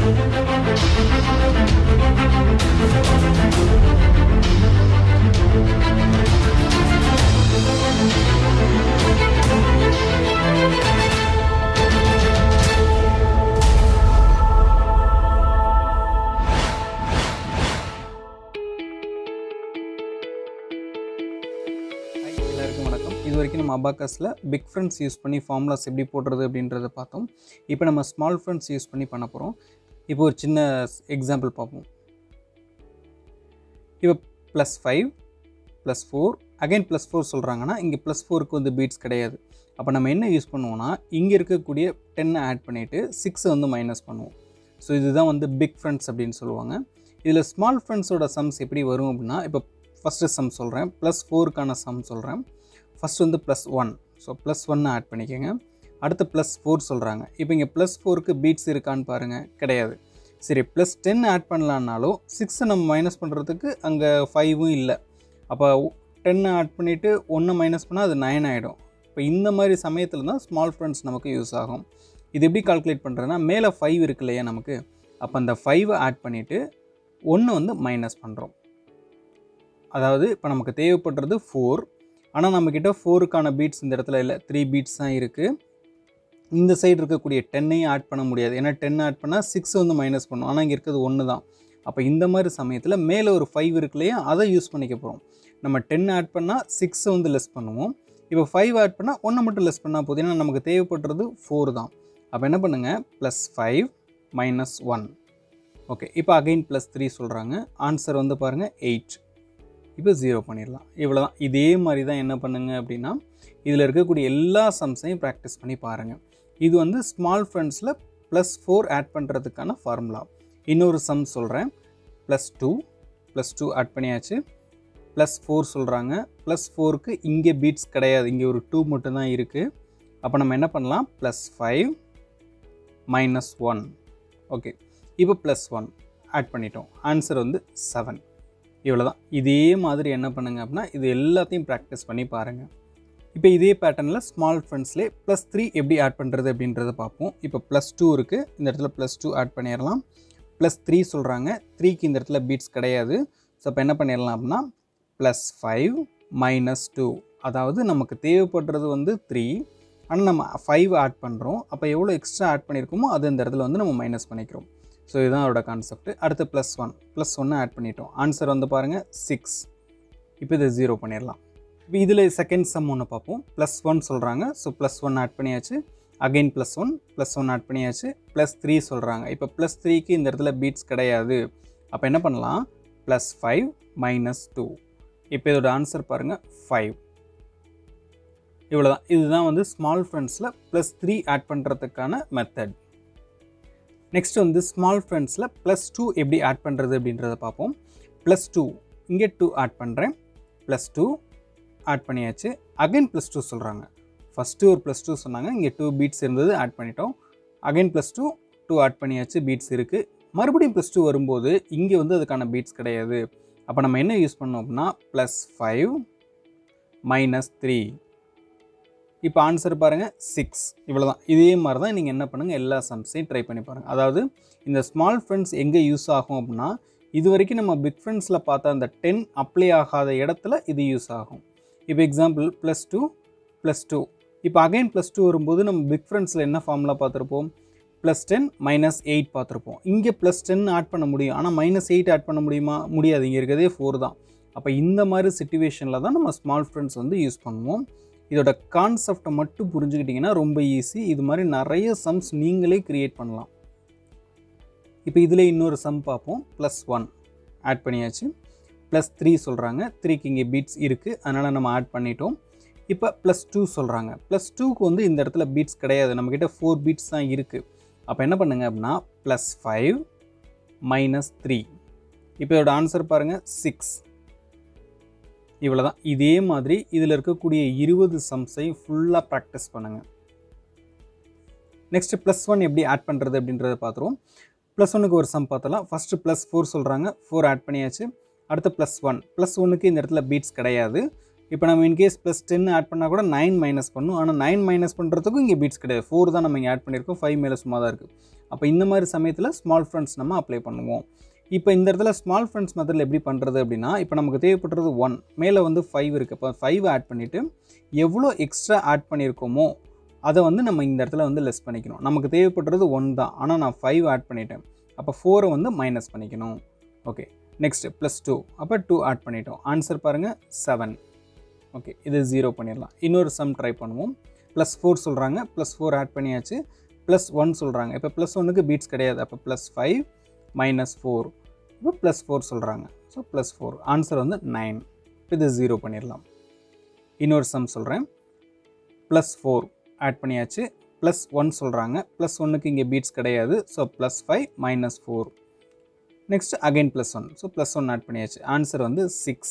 இது வரைக்கும் நம்ம அபாக்கஸில் பிக் ஃப்ரெண்ட்ஸ் யூஸ் பண்ணி ஃபார்முலாஸ் எப்படி போடுறது அப்படின்றத பார்த்தோம். இப்போ நம்ம ஸ்மால் ஃப்ரெண்ட்ஸ் யூஸ் பண்ணி பண்ண போகிறோம். இப்போ ஒரு சின்ன எக்ஸாம்பிள் பார்ப்போம். இப்போ +5 +4 அகைன் +4 சொல்கிறாங்கன்னா இங்கே +4க்கு வந்து பீட்ஸ் கிடையாது. அப்போ நம்ம என்ன யூஸ் பண்ணுவோம்னா இங்கே இருக்கக்கூடிய 10 ஆட் பண்ணிவிட்டு 6 வந்து மைனஸ் பண்ணுவோம். ஸோ இதுதான் வந்து பிக் ஃப்ரெண்ட்ஸ் அப்படின்னு சொல்லுவாங்க. இதில் ஸ்மால் ஃப்ரெண்ட்ஸோட சம்ஸ் எப்படி வரும் அப்படின்னா, இப்போ ஃபஸ்ட்டு சம் சொல்கிறேன், +4க்கான சம் சொல்கிறேன். ஃபஸ்ட் வந்து +1, ஸோ +1 ஆட் பண்ணிக்கோங்க. அடுத்து +4 சொல்கிறாங்க. இப்போ இங்கே +4க்கு பீட்ஸ் இருக்கான்னு பாருங்கள், கிடையாது. சரி, +10 ஆட் பண்ணலான்னாலும் 6 நம்ம மைனஸ் பண்ணுறதுக்கு அங்கே 5ம் இல்லை. அப்போ 10 ஆட் பண்ணிவிட்டு 1 மைனஸ் பண்ணால் அது 9 ஆகிடும். இப்போ இந்த மாதிரி சமயத்தில் தான் ஸ்மால் ஃப்ரெண்ட்ஸ் நமக்கு யூஸ் ஆகும். இது எப்படி கால்குலேட் பண்ணுறதுன்னா, மேலே 5 இருக்கு இல்லையா நமக்கு, அப்போ அந்த 5 ஆட் பண்ணிவிட்டு 1 வந்து மைனஸ் பண்ணுறோம். அதாவது இப்போ நமக்கு தேவைப்படுறது 4, ஆனால் நம்மக்கிட்ட 4க்கான பீட்ஸ் இந்த இடத்துல இல்லை, 3 பீட்ஸ் தான் இருக்குது. இந்த சைடு இருக்கக்கூடிய 10ஐயும் ஆட் பண்ண முடியாது, ஏன்னா 10 ஆட் பண்ணால் 6 வந்து மைனஸ் பண்ணும். ஆனால் இங்கே இருக்கிறது 1 தான். அப்போ இந்த மாதிரி சமயத்தில் மேலே ஒரு 5 இருக்கு இல்லையா, அதை யூஸ் பண்ணிக்க போகிறோம். நம்ம 10 ஆட் பண்ணால் 6 வந்து லெஸ் பண்ணுவோம். இப்போ 5 ஆட் பண்ணால் 1 மட்டும் லெஸ் பண்ணால் போதும், ஏன்னா நமக்கு தேவைப்படுறது 4 தான். அப்போ என்ன பண்ணுங்கள், +5 - 1. ஓகே, இப்போ அகைன் +3 சொல்கிறாங்க. ஆன்சர் வந்து பாருங்கள் 8. இப்போ 0 பண்ணிடலாம். இவ்வளோ தான். இதே மாதிரி தான் என்ன பண்ணுங்க அப்படின்னா, இதில் இருக்கக்கூடிய எல்லா சம்ஸையும் ப்ராக்டிஸ் பண்ணி பாருங்கள். இது வந்து ஸ்மால் ஃப்ரெண்ட்ஸில் +4 ஆட் பண்ணுறதுக்கான ஃபார்முலா. இன்னொரு சம் சொல்கிறேன். +2 ஆட் பண்ணியாச்சு. +4 சொல்கிறாங்க. +4க்கு இங்கே பீட்ஸ் கிடையாது, இங்கே ஒரு 2 மட்டும்தான் இருக்குது. அப்போ நம்ம என்ன பண்ணலாம், +5 - 1. ஓகே, இப்போ +1 ஆட் பண்ணிட்டோம். ஆன்சர் வந்து 7. இவ்வளோ தான். இதே மாதிரி என்ன பண்ணுங்க அப்படின்னா, இது எல்லாத்தையும் ப்ராக்டிஸ் பண்ணி பாருங்கள். இப்போ இதே பேட்டர்னில் ஸ்மால் ஃப்ரெண்ட்ஸ்லேயே +3 எப்படி ஆட் பண்ணுறது அப்படின்றத பார்ப்போம். இப்போ +2 இருக்குது, இந்த இடத்துல +2 ஆட் பண்ணிடலாம். +3 சொல்கிறாங்க. 3க்கு இந்த இடத்துல பீட்ஸ் கிடையாது. ஸோ அப்போ என்ன பண்ணிடலாம் அப்படின்னா, +5 - 2. அதாவது நமக்கு தேவைப்படுறது வந்து 3, ஆனால் நம்ம 5 ஆட் பண்ணுறோம். அப்போ எவ்வளோ எக்ஸ்ட்ரா ஆட் பண்ணியிருக்கோமோ அது இந்த இடத்துல வந்து நம்ம மைனஸ் பண்ணிக்கிறோம். ஸோ இதுதான் அதோட கான்செப்ட். அடுத்து +1 ஆட் பண்ணிட்டோம். ஆன்சர் வந்து பாருங்கள் 6. இப்போ இதை 0 பண்ணிடலாம். இப்போ இதில் செகண்ட் சம் ஒன்று பார்ப்போம். +1 சொல்கிறாங்க. ஸோ +1 ஆட் பண்ணியாச்சு. அகைன் +1 ஆட் பண்ணியாச்சு. +3 சொல்கிறாங்க. இப்போ +3க்கு இந்த இடத்துல பீட்ஸ் கிடையாது. அப்போ என்ன பண்ணலாம், +5 - 2. இப்போ இதோட ஆன்சர் பாருங்கள் 5. இவ்வளோ தான். இதுதான் வந்து ஸ்மால் ஃப்ரெண்ட்ஸில் +3 ஆட் பண்ணுறதுக்கான மெத்தட். நெக்ஸ்ட் வந்து ஸ்மால் ஃப்ரெண்ட்ஸில் +2 எப்படி ஆட் பண்ணுறது அப்படின்றத பார்ப்போம். +2 இங்கே 2 ஆட் பண்ணுறேன். +2 ஆட் பண்ணியாச்சு. அகைன் +2 சொல்கிறாங்க. ஃபஸ்ட்டு ஒரு +2 சொன்னாங்க, இங்கே 2 பீட்ஸ் இருந்தது, ஆட் பண்ணிட்டோம். அகைன் +2 ஆட் பண்ணியாச்சு, பீட்ஸ் இருக்குது. மறுபடியும் +2 வரும்போது இங்கே வந்து அதுக்கான பீட்ஸ் கிடையாது. அப்போ நம்ம என்ன யூஸ் பண்ணோம் அப்படின்னா, +5 - 3. இப்போ ஆன்சர் பாருங்கள் 6. இவ்வளோ தான். இதே மாதிரி தான் நீங்கள் என்ன பண்ணுங்கள், எல்லா சம்ஸையும் ட்ரை பண்ணி பாருங்கள். அதாவது இந்த ஸ்மால் ஃப்ரெண்ட்ஸ் எங்கே யூஸ் ஆகும் அப்படின்னா, இது வரைக்கும் நம்ம பிக் ஃப்ரெண்ட்ஸில் பார்த்த அந்த 10 அப்ளை ஆகாத இடத்துல இது யூஸ் ஆகும். இப்போ எக்ஸாம்பிள் +2 இப்போ அகைன் +2 வரும்போது நம்ம பிக் ஃப்ரெண்ட்ஸில் என்ன ஃபார்முலா பார்த்துருப்போம், +10 - 8 பார்த்துருப்போம். இங்கே +10 ஆட் பண்ண முடியும், ஆனால் -8 ஆட் பண்ண முடியுமா, முடியாது. இங்கே இருக்கிறதே 4 தான். அப்போ இந்த மாதிரி சிச்சுவேஷனில் தான் நம்ம ஸ்மால் ஃப்ரெண்ட்ஸ் வந்து யூஸ் பண்ணுவோம். இதோட கான்செப்டை மட்டும் புரிஞ்சுக்கிட்டிங்கன்னா ரொம்ப ஈஸி. இது மாதிரி நிறைய சம்ஸ் நீங்களே க்ரியேட் பண்ணலாம். இப்போ இதில் இன்னொரு சம் பார்ப்போம். +1 ஆட் பண்ணியாச்சு. +3 சொல்கிறாங்க. 3க்கு இங்கே பீட்ஸ் இருக்குது, அதனால் நம்ம ஆட் பண்ணிட்டோம். இப்போ +2 சொல்கிறாங்க. +2க்கு வந்து இந்த இடத்துல பீட்ஸ் கிடையாது, நம்மக்கிட்ட 4 பீட்ஸ் தான் இருக்குது. அப்போ என்ன பண்ணுங்க அப்படின்னா, +5 - 3. இப்போ இதோட ஆன்சர் பாருங்கள் 6. இவ்வளோ தான். இதே மாதிரி இதில் இருக்கக்கூடிய 20 சம்ஸையும் ஃபுல்லாக ப்ராக்டிஸ் பண்ணுங்கள். நெக்ஸ்ட்டு +1 எப்படி ஆட் பண்ணுறது அப்படின்றத பார்த்துருவோம். +1க்கு ஒரு சம் பார்த்தலாம். ஃபஸ்ட்டு +4 சொல்கிறாங்க. 4 ஆட் பண்ணியாச்சு. அடுத்து +1 +1க்கு இந்த இடத்துல பீட்ஸ் கிடையாது. இப்போ நம்ம இன்கேஸ் ப்ளஸ் 10 ஆட் பண்ணால் கூட 9 மைனஸ் பண்ணும். ஆனால் 9 மைனஸ் பண்ணுறதுக்கும் இங்கே பீட்ஸ் கிடையாது. 4 தான் நம்ம இங்கே ஆட் பண்ணியிருக்கோம். 5 மேலே சும்மா தான் இருக்குது. அப்போ இந்த மாதிரி சமயத்தில் ஸ்மால் ஃப்ரெண்ட்ஸ் நம்ம அப்ளை பண்ணுவோம். இப்போ இந்த இடத்துல ஸ்மால் ஃப்ரெண்ட்ஸ் மெத்தடில் எப்படி பண்ணுறது அப்படின்னா, இப்போ நமக்கு தேவைப்படுறது 1, மேலே வந்து 5 இருக்குது. இப்போ 5 ஆட் பண்ணிவிட்டு எவ்வளோ எக்ஸ்ட்ரா ஆட் பண்ணியிருக்கோமோ அதை வந்து நம்ம இந்த இடத்துல வந்து லெஸ் பண்ணிக்கணும். நமக்கு தேவைப்படுறது 1 தான், ஆனால் நான் 5 ஆட் பண்ணிட்டேன். அப்போ 4 வந்து மைனஸ் பண்ணிக்கணும். ஓகே, நெக்ஸ்ட்டு ப்ளஸ் 2, அப்போ 2 ஆட் பண்ணிட்டோம். ஆன்சர் பாருங்கள் 7. ஓகே, இது 0 பண்ணிடலாம். இன்னொரு சம் ட்ரை பண்ணுவோம். ப்ளஸ் 4 சொல்கிறாங்க, ப்ளஸ் 4 ஆட் பண்ணியாச்சு. ப்ளஸ் 1 சொல்கிறாங்க. இப்போ ப்ளஸ் 1க்கு பீட்ஸ் கிடையாது. அப்போ ப்ளஸ் 5 மைனஸ் 4, இப்போ ப்ளஸ் 4 சொல்கிறாங்க. ஸோ ப்ளஸ் 4, ஆன்சர் வந்து 9. இது 0 பண்ணிடலாம். இன்னொரு சம் சொல்கிறேன். ப்ளஸ் 4 ஆட் பண்ணியாச்சு. ப்ளஸ் 1 சொல்கிறாங்க. ப்ளஸ் 1க்கு இங்கே பீட்ஸ் கிடையாது. So plus 5 minus 4, next again plus 1. So plus 1 add பண்ணியாச்சு. ஆன்சர் வந்து 6.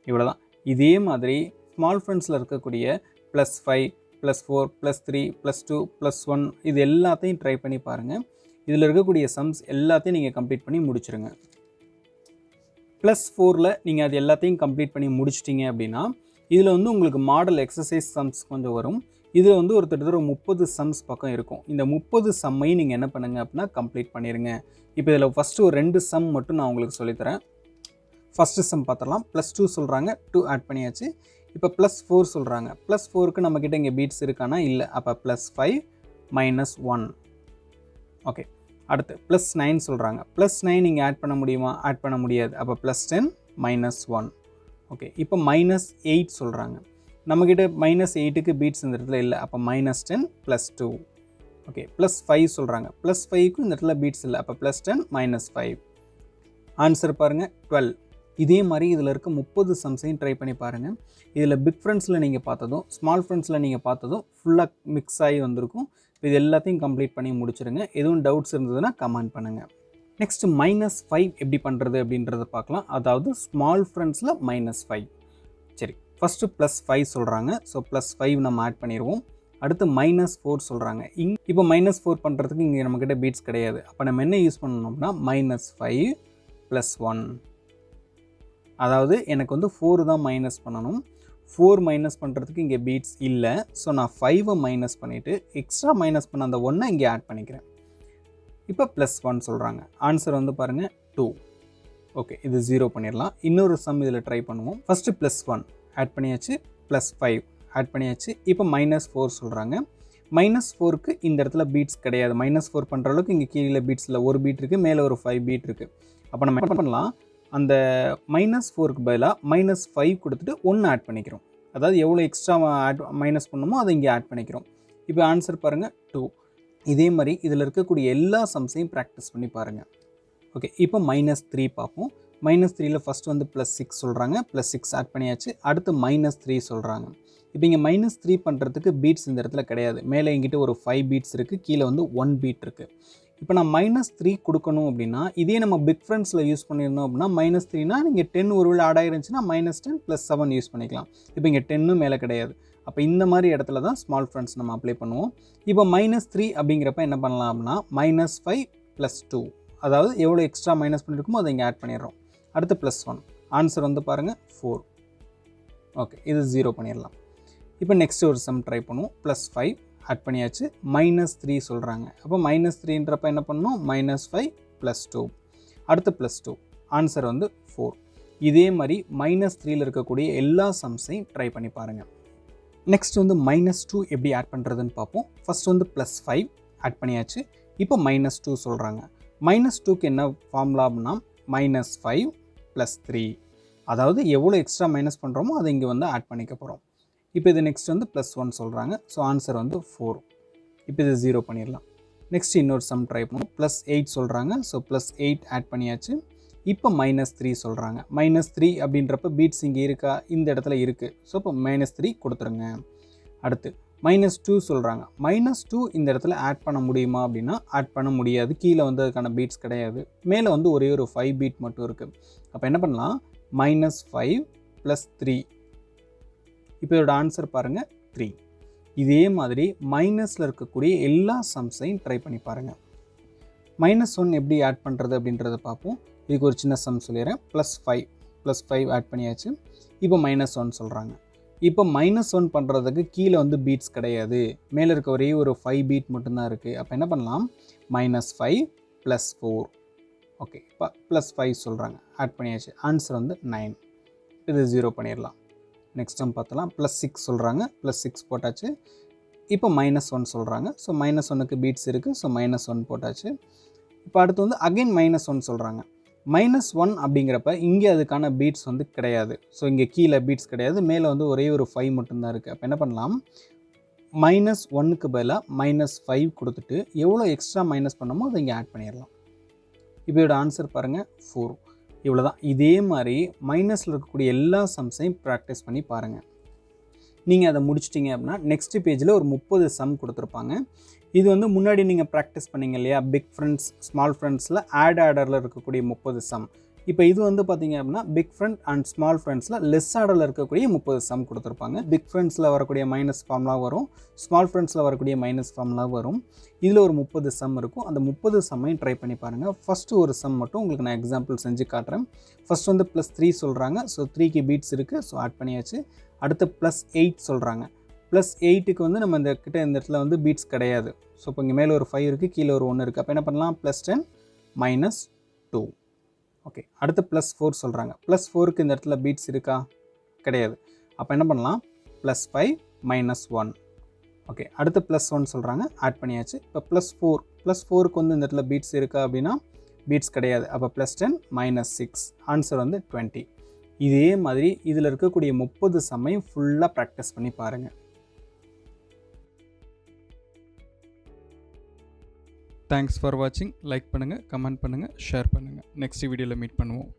இவ்வளோ தான். இதே மாதிரி ஸ்மால் ஃப்ரெண்ட்ஸில் இருக்கக்கூடிய plus 5, plus 4, plus 3, plus 2, plus 1 இது எல்லாத்தையும் ட்ரை பண்ணி பாருங்கள். இதில் இருக்கக்கூடிய சம்ஸ் எல்லாத்தையும் நீங்கள் கம்ப்ளீட் பண்ணி முடிச்சுருங்க. ப்ளஸ் 4ல் நீங்கள் அது எல்லாத்தையும் கம்ப்ளீட் பண்ணி முடிச்சிட்டிங்க அப்படின்னா இதில் வந்து உங்களுக்கு மாடல் எக்ஸசைஸ் சம்ஸ் கொஞ்சம் வரும். இதில் வந்து ஒரு கிட்டத்தட்ட 30 சம்ஸ் பக்கம் இருக்கும். இந்த 30 சம்மையும் நீங்கள் என்ன பண்ணுங்கள் அப்படின்னா கம்ப்ளீட் பண்ணிடுங்க. இப்போ இதில் ஃபஸ்ட்டு ஒரு 2 சம் மட்டும் நான் உங்களுக்கு சொல்லித்தரேன். ஃபஸ்ட்டு சம் பார்த்துடலாம். ப்ளஸ் 2 சொல்கிறாங்க, 2 ஆட் பண்ணியாச்சு. இப்போ ப்ளஸ் 4 சொல்கிறாங்க. ப்ளஸ் 4க்கு நம்மக்கிட்ட இங்கே பீட்ஸ் இருக்கானா இல்லை. அப்போ ப்ளஸ் 5 மைனஸ் 1. ஓகே, அடுத்து ப்ளஸ் 9 சொல்கிறாங்க. ப்ளஸ் 9 இங்கே ஆட் பண்ண முடியுமா? ஆட் பண்ண முடியாது. அப்போ ப்ளஸ் 10 மைனஸ் 1. ஓகே, இப்போ மைனஸ் 8 சொல்கிறாங்க. நம்மக்கிட்ட மைனஸ் 8க்கு பீட்ஸ் இந்த இடத்துல இல்லை. அப்போ மைனஸ் 10 ப்ளஸ் 2. ஓகே, ப்ளஸ் 5 சொல்கிறாங்க. ப்ளஸ் 5க்கும் இந்த இடத்துல பீட்ஸ் இல்லை. அப்போ ப்ளஸ் 10 மைனஸ் 5. ஆன்சர் பாருங்கள் 12. இதே மாதிரி இதில் இருக்க 30 சம்ஸையும் ட்ரை பண்ணி பாருங்கள். இதில் பிக் ஃப்ரெண்ட்ஸில் நீங்கள் பார்த்ததும் ஸ்மால் ஃப்ரெண்ட்ஸில் நீங்கள் பார்த்ததும் ஃபுல்லாக மிக்ஸ் ஆகி வந்திருக்கும். இது எல்லாத்தையும் கம்ப்ளீட் பண்ணி முடிச்சிருங்க. எதுவும் டவுட்ஸ் இருந்ததுன்னா கமெண்ட் பண்ணுங்கள். நெக்ஸ்ட் -5 எப்படி பண்ணுறது அப்படின்றத பார்க்கலாம். அதாவது ஸ்மால் ஃப்ரெண்ட்ஸில் -5. சரி, ஃபஸ்ட்டு +5 சொல்கிறாங்க. ஸோ +5 நம்ம ஆட் பண்ணிடுவோம். அடுத்து -4 சொல்கிறாங்க. இப்போ -4 பண்ணுறதுக்கு இங்கே நம்மக்கிட்ட பீட்ஸ் கிடையாது. அப்போ நம்ம என்ன யூஸ் பண்ணணும்னா -5 + 1. அதாவது எனக்கு வந்து 4 தான் மைனஸ் பண்ணணும். 4 மைனஸ் பண்ணுறதுக்கு இங்கே பீட்ஸ் இல்லை. ஸோ நான் 5 மைனஸ் பண்ணிவிட்டு எக்ஸ்ட்ரா மைனஸ் பண்ண அந்த 1 இங்கே ஆட் பண்ணிக்கிறேன். இப்போ +1 சொல்கிறாங்க. ஆன்சர் வந்து பாருங்கள் 2. ஓகே, இது 0 பண்ணிடலாம். இன்னொரு சம் இதில் ட்ரை பண்ணுவோம். ஃபஸ்ட்டு +1 ஆட் பண்ணியாச்சு. +5 ஆட் பண்ணியாச்சு. இப்போ -4 சொல்கிறாங்க. -4க்கு இந்த இடத்துல பீட்ஸ் கிடையாது. -4 பண்ணுற அளவுக்கு இங்கே கீழே பீட்ஸ் இல்லை. ஒரு பீட் இருக்குது, மேலே ஒரு 5 பீட் இருக்குது. அப்போ நம்ம என்ன பண்ணலாம், அந்த -4க்கு பதிலாக -5 கொடுத்துட்டு 1 ஆட் பண்ணிக்கிறோம். அதாவது எவ்வளோ எக்ஸ்ட்ரா மைனஸ் பண்ணணுமோ அதை இங்கே ஆட் பண்ணிக்கிறோம். இப்போ ஆன்சர் பாருங்கள் 2. இதே மாதிரி இதில் இருக்கக்கூடிய எல்லா சம்ஸையும் ப்ராக்டிஸ் பண்ணி பாருங்கள். ஓகே, இப்போ -3 பார்ப்போம். -3ல் ஃபஸ்ட் வந்து +6 சொல்கிறாங்க. +6 ஆட் பண்ணியாச்சு. அடுத்து -3 சொல்கிறாங்க. இப்போ இங்கே -3 பண்ணுறதுக்கு பீட்ஸ் இந்த இடத்துல கிடையாது. மேலே எங்கிட்ட ஒரு 5 பீட்ஸ் இருக்குது, கீழே வந்து 1 பீட் இருக்குது. இப்போ நான் -3 கொடுக்கணும் அப்படின்னா இதே நம்ம பிக் ஃப்ரெண்ட்ஸில் யூஸ் பண்ணியிருந்தோம் அப்படின்னா -3னா நீங்கள் 10 ஒரு வேளை ஆட் ஆகிருந்துச்சுன்னா -10 + 7 யூஸ் பண்ணிக்கலாம். இப்போ இங்கே 10 மேலே கிடையாது. அப்போ இந்த மாதிரி இடத்துல தான் ஸ்மால் ஃப்ரெண்ட்ஸ் நம்ம அப்ளை பண்ணுவோம். இப்போ -3 அப்படிங்கிறப்ப என்ன பண்ணலாம் அப்படின்னா -5 + 2, அதாவது எவ்வளோ எக்ஸ்ட்ரா மைனஸ் பண்ணியிருக்குமோ அதை இங்கே ஆட் பண்ணிடுறோம். அடுத்து +1. ஆன்சர் வந்து பாருங்கள் 4. ஓகே, இது 0 பண்ணிடலாம். இப்போ நெக்ஸ்ட் ஒரு சம் ட்ரை பண்ணுவோம். +5 ஆட் பண்ணியாச்சு. -3 சொல்கிறாங்க. அப்போ -3ன்றப்ப என்ன பண்ணணும், -5 + 2. அடுத்து +2. ஆன்சர் வந்து 4. இதே மாதிரி -3ல் இருக்கக்கூடிய எல்லா சம்ஸையும் ட்ரை பண்ணி பாருங்கள். நெக்ஸ்ட் வந்து -2 எப்படி ஆட் பண்ணுறதுன்னு பார்ப்போம். ஃபஸ்ட் வந்து +5 ஆட் பண்ணியாச்சு. இப்போ -2 சொல்கிறாங்க. -2க்கு என்ன ஃபார்முலா அப்படின்னா -5 + 3. அதாவது எவ்வளோ எக்ஸ்ட்ரா மைனஸ் பண்ணுறோமோ அதை இங்கே வந்து ஆட் பண்ணிக்க போகிறோம். இப்போ இது நெக்ஸ்ட் வந்து +1 சொல்கிறாங்க. ஸோ ஆன்சர் வந்து 4. இப்போ இது 0 பண்ணிடலாம். நெக்ஸ்ட் இன்னொரு சம் ட்ரை பண்ணுவோம். +8 சொல்கிறாங்க. ஸோ +8 ஆட் பண்ணியாச்சு. இப்போ -3 சொல்கிறாங்க. -3 அப்படின்றப்ப பீட்ஸ் இங்கே இருக்கா, இந்த இடத்துல இருக்குது. ஸோ இப்போ -3 கொடுத்துருங்க. அடுத்து -2 சொல்கிறாங்க. -2 இந்த இடத்துல ஆட் பண்ண முடியுமா அப்படின்னா ஆட் பண்ண முடியாது. கீழே வந்து அதுக்கான பீட்ஸ் கிடையாது. மேலே வந்து ஒரே ஒரு 5 பீட் மட்டும் இருக்குது. அப்போ என்ன பண்ணலாம், -5 + 3. இப்போ இதோட ஆன்சர் பாருங்கள் 3. இதே மாதிரி மைனஸில் இருக்கக்கூடிய எல்லா சம்ஸையும் ட்ரை பண்ணி பாருங்கள். -1 எப்படி ஆட் பண்ணுறது அப்படின்றத பார்ப்போம். இதுக்கு ஒரு சின்ன சம் சொல்லிடுறேன். +5 ஆட் பண்ணியாச்சு. இப்போ -1 சொல்கிறாங்க. இப்போ -1 பண்ணுறதுக்கு கீழே வந்து பீட்ஸ் கிடையாது, மேலே இருக்க ஒரே ஒரு 5 பீட் மட்டும்தான் இருக்குது. அப்போ என்ன பண்ணலாம், -5 + 4. ஓகே, இப்போ +5 சொல்கிறாங்க, ஆட் பண்ணியாச்சு. ஆன்சர் வந்து 9. இது 0 பண்ணிடலாம். நெக்ஸ்ட் டைம் பார்த்தலாம். +6 சொல்கிறாங்க, +6 போட்டாச்சு. இப்போ -1 சொல்கிறாங்க. ஸோ -1க்கு பீட்ஸ் இருக்குது, ஸோ -1 போட்டாச்சு. இப்போ அடுத்து வந்து அகைன் -1 சொல்கிறாங்க. -1 அப்படிங்கிறப்ப இங்கே அதுக்கான பீட்ஸ் வந்து கிடையாது. ஸோ இங்கே கீழே பீட்ஸ் கிடையாது, மேலே வந்து ஒரே ஒரு 5 மட்டும்தான் இருக்குது. அப்போ என்ன பண்ணலாம், -1க்கு பதிலாக -5 கொடுத்துட்டு எவ்வளோ எக்ஸ்ட்ரா மைனஸ் பண்ணமோ அதை இங்கே ஆட் பண்ணிடலாம். இப்போ இதோட ஆன்சர் பாருங்கள், 4. இவ்வளோ தான். இதே மாதிரி மைனஸில் இருக்கக்கூடிய எல்லா சம்ஸையும் ப்ராக்டிஸ் பண்ணி பாருங்கள். நீங்கள் அதை முடிச்சிட்டிங்க அப்படின்னா நெக்ஸ்ட் பேஜில் ஒரு 30 சம் கொடுத்துருப்பாங்க. இது வந்து முன்னாடி நீங்கள் ப்ராக்டிஸ் பண்ணிங்க இல்லையா, பிக் ஃப்ரெண்ட்ஸ் ஸ்மால் ஃப்ரெண்ட்ஸில் ஆர்டரில் இருக்கக்கூடிய 30 சம். இப்போ இது வந்து பார்த்திங்க அப்படின்னா பிக் ஃப்ரெண்ட் அண்ட் ஸ்மால் ஃப்ரெண்ட்ஸில் லெஸ் ஆர்டரில் இருக்கக்கூடிய 30 சம் கொடுத்துருப்பாங்க. பிக் ஃப்ரெண்ட்ஸில் வரக்கூடிய மைனஸ் ஃபார்ம்லாம் வரும், ஸ்மால் ஃப்ரெண்ட்ஸில் வரக்கூடிய மைனஸ் ஃபார்ம்லாம் வரும். இதில் ஒரு 30 சம் இருக்கும். அந்த 30 சம்மையும் ட்ரை பண்ணி பாருங்கள். ஃபஸ்ட்டு ஒரு சம் மட்டும் உங்களுக்கு நான் எக்ஸாம்பிள் செஞ்சு காட்டுறேன். ஃபஸ்ட் வந்து +3 சொல்கிறாங்க. ஸோ 3க்கு பீட்ஸ் இருக்குது, ஸோ ஆட் பண்ணியாச்சு. அடுத்து +8 சொல்கிறாங்க. +8க்கு வந்து நம்ம இந்த இடத்துல வந்து பீட்ஸ் கிடையாது. ஸோ இப்போ இங்கே மேலே ஒரு 5 இருக்குது, கீழே ஒரு 1 இருக்குது. அப்போ என்ன பண்ணலாம், +10 -2. ஓகே, அடுத்து +4 சொல்கிறாங்க. +4க்கு இந்த இடத்துல பீட்ஸ் இருக்கா, கிடையாது. அப்போ என்ன பண்ணலாம், +5 -1. ஓகே, அடுத்து +1 சொல்கிறாங்க, ஆட் பண்ணியாச்சு. இப்போ +4க்கு வந்து இந்த இடத்துல பீட்ஸ் இருக்கா அப்படின்னா பீட்ஸ் கிடையாது. அப்போ +10 -6. ஆன்சர் வந்து 20. இதே மாதிரி இதில் இருக்கக்கூடிய 30 சம்மையும் ஃபுல்லாக ப்ராக்டிஸ் பண்ணி பாருங்கள். தேங்க்ஸ் ஃபார் வாட்சிங். லைக் பண்ணுங்கள், கமெண்ட் பண்ணுங்கள், ஷேர் பண்ணுங்கள். நெக்ஸ்ட் வீடியோவில் மீட் பண்ணுவோம்.